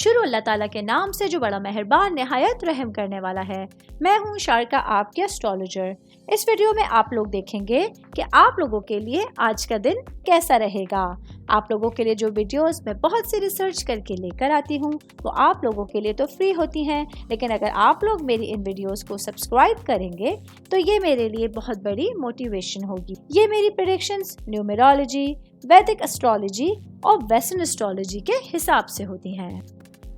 شروع اللہ تعالیٰ کے نام سے جو بڑا مہربان نہایت رحم کرنے والا ہے۔ میں ہوں شارکا، آپ کے اسٹرالوجر۔ اس ویڈیو میں آپ لوگ دیکھیں گے کہ آپ لوگوں کے لیے آج کا دن کیسا رہے گا۔ آپ لوگوں کے لیے جو ویڈیوز میں بہت سی ریسرچ کر کے لے کر آتی ہوں وہ آپ لوگوں کے لیے تو فری ہوتی ہیں، لیکن اگر آپ لوگ میری ان ویڈیوز کو سبسکرائب کریں گے تو یہ میرے لیے بہت بڑی موٹیویشن ہوگی۔ یہ میری پریڈکشنز نیومرولوجی، ویدک اسٹرالوجی اور ویسٹرن اسٹرالوجی کے حساب سے ہوتی ہیں۔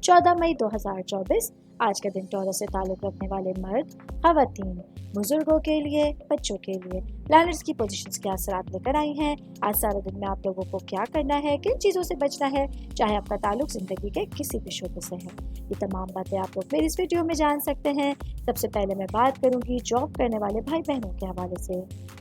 14 مئی 2024 آج کا دن ٹورس سے تعلق رکھنے والے مرد، خواتین، بزرگوں کے لیے، بچوں کے لیے پلانٹس کی پوزیشنز کے اثرات لے کر آئی ہیں۔ آج سارے دن میں آپ لوگوں کو کیا کرنا ہے، کن چیزوں سے بچنا ہے، چاہے آپ کا تعلق زندگی کے کسی بھی شعبے سے ہے، یہ تمام باتیں آپ لوگ میری اس ویڈیو میں جان سکتے ہیں۔ سب سے پہلے میں بات کروں گی جاب کرنے والے بھائی بہنوں کے حوالے سے۔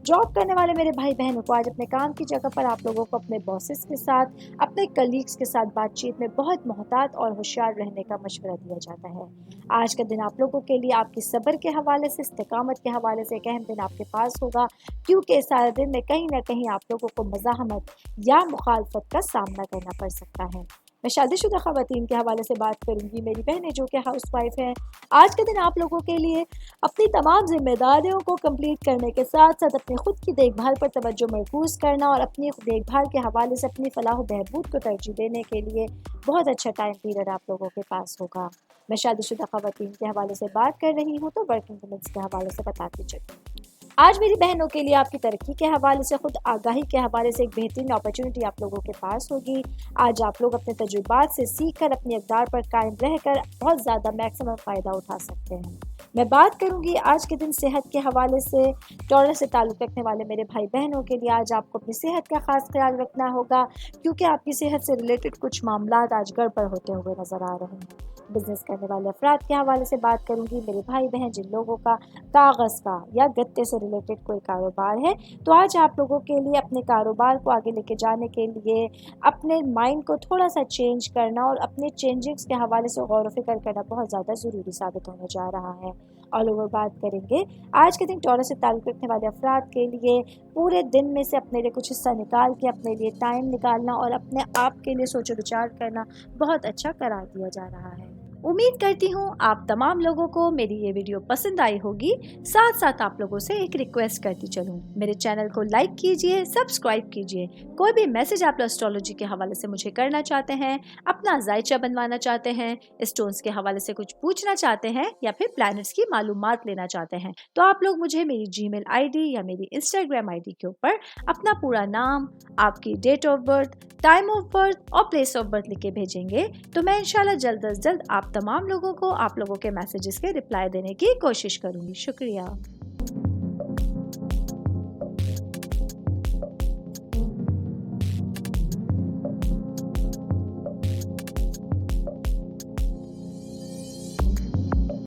جاب کرنے والے میرے بھائی بہنوں کو آج اپنے کام کی جگہ پر آپ لوگوں کو اپنے باسز کے ساتھ، اپنے کلیگز کے ساتھ بات چیت میں بہت محتاط اور ہوشیار رہنے کا مشورہ دیا جاتا ہے۔ آج کا دن آپ لوگوں کے لیے آپ کی صبر کے حوالے سے، استقامت کے حوالے سے ایک اہم دن آپ کے پاس ہوگا، کیونکہ اس سارے دن میں کہیں نہ کہیں آپ لوگوں کو مزاحمت یا مخالفت کا سامنا کرنا پڑ سکتا ہے۔ میں شادی شدہ خواتین کے حوالے سے بات کروں گی، میری بہنیں جو کہ ہاؤس وائف ہیں۔ آج کے دن آپ لوگوں کے لیے اپنی تمام ذمہ داریوں کو کمپلیٹ کرنے کے ساتھ ساتھ اپنی خود کی دیکھ بھال پر توجہ مرکوز کرنا اور اپنی دیکھ بھال کے حوالے سے اپنی فلاح و بہبود کو ترجیح دینے کے لیے بہت اچھا ٹائم پیریڈ آپ لوگوں کے پاس ہوگا۔ میں شادی شدہ خواتین کے حوالے سے بات کر رہی ہوں تو ورکنگ وومنس کے حوالے سے بتاتی چلوں۔ آج میری بہنوں کے لیے آپ کی ترقی کے حوالے سے، خود آگاہی کے حوالے سے ایک بہترین اپرچونٹی آپ لوگوں کے پاس ہوگی۔ آج آپ لوگ اپنے تجربات سے سیکھ کر اپنی اقدار پر قائم رہ کر بہت زیادہ میکسیمم فائدہ اٹھا سکتے ہیں۔ میں بات کروں گی آج کے دن صحت کے حوالے سے۔ ٹورس سے تعلق رکھنے والے میرے بھائی بہنوں کے لیے آج آپ کو اپنی صحت کا خاص خیال رکھنا ہوگا، کیونکہ آپ کی صحت سے ریلیٹڈ کچھ معاملات آج گڑبڑ ہوتے ہوئے نظر آ رہے ہیں۔ بزنس کرنے والے افراد کے حوالے سے بات کروں گی، میرے بھائی بہن جن لوگوں کا کاغذ کا یا گتے سے ریلیٹڈ کوئی کاروبار ہے تو آج آپ لوگوں کے لیے اپنے کاروبار کو آگے لے کے جانے کے لیے اپنے مائنڈ کو تھوڑا سا چینج کرنا اور اپنے چینجنگز کے حوالے سے غور و فکر کرنا بہت زیادہ ضروری ثابت ہونے جا رہا ہے۔ آل اوور بات کریں گے آج کے دن ٹورس سے تعلق رکھنے والے افراد کے لیے پورے دن میں سے اپنے لیے کچھ حصہ نکال کے اپنے لیے ٹائم نکالنا اور اپنے آپ کے لیے سوچ و بچار کرنا بہت اچھا قرار دیا جا رہا ہے۔ امید کرتی ہوں آپ تمام لوگوں کو میری یہ ویڈیو پسند آئی ہوگی۔ ساتھ ساتھ آپ لوگوں سے ایک ریکویسٹ کرتی چلوں، میرے چینل کو لائک کیجئے، سبسکرائب کیجئے۔ کوئی بھی میسج آپ اسٹرالوجی کے حوالے سے مجھے کرنا چاہتے ہیں، اپنا ذائچہ بنوانا چاہتے ہیں، اسٹونز کے حوالے سے کچھ پوچھنا چاہتے ہیں یا پھر پلانٹس کی معلومات لینا چاہتے ہیں تو آپ لوگ مجھے میری جی میل آئی ڈی یا میری انسٹاگرام آئی ڈی کے اوپر اپنا پورا نام، آپ کی date of birth, time of birth اور پلیس آف برتھ لکھ کے بھیجیں گے تو میں انشاءاللہ جلد از جلد آپ تمام لوگوں کو آپ لوگوں کے میسیجز کے رپلائی دینے کی کوشش کروں گی۔ شکریہ۔